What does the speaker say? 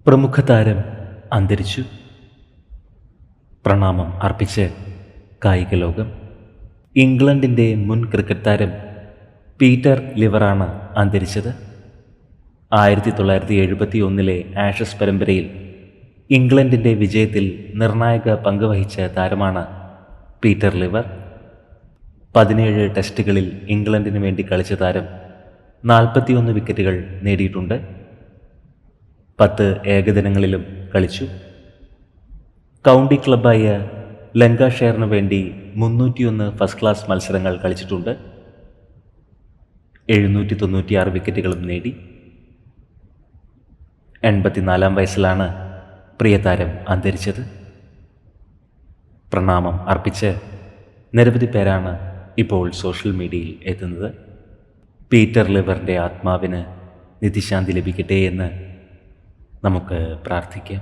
പ്രമുഖ താരം അന്തരിച്ചു. പ്രണാമം അർപ്പിച്ച് കായിക ലോകം. ഇംഗ്ലണ്ടിൻ്റെ മുൻ ക്രിക്കറ്റ് താരം പീറ്റർ ലിവറാണ് അന്തരിച്ചത്. 1971 ആഷസ് പരമ്പരയിൽ ഇംഗ്ലണ്ടിൻ്റെ വിജയത്തിൽ നിർണായക പങ്ക് വഹിച്ച താരമാണ് പീറ്റർ ലിവർ. 17 ടെസ്റ്റുകളിൽ ഇംഗ്ലണ്ടിന് വേണ്ടി കളിച്ച താരം 41 വിക്കറ്റുകൾ നേടിയിട്ടുണ്ട്. 10 ഏകദിനങ്ങളിലും കളിച്ചു. കൗണ്ടി ക്ലബ്ബായ ലങ്കാഷെയറിനു വേണ്ടി 301 ഫസ്റ്റ് ക്ലാസ് മത്സരങ്ങൾ കളിച്ചിട്ടുണ്ട്. 796 വിക്കറ്റുകളും നേടി. 84 വയസ്സിലാണ് പ്രിയതാരം അന്തരിച്ചത്. പ്രണാമം അർപ്പിച്ച് നിരവധി പേരാണ് ഇപ്പോൾ സോഷ്യൽ മീഡിയയിൽ എത്തുന്നത്. പീറ്റർ ലിവറിൻ്റെ ആത്മാവിന് നിത്യശാന്തി ലഭിക്കട്ടെ എന്ന് നമുക്ക് പ്രാർത്ഥിക്കാം.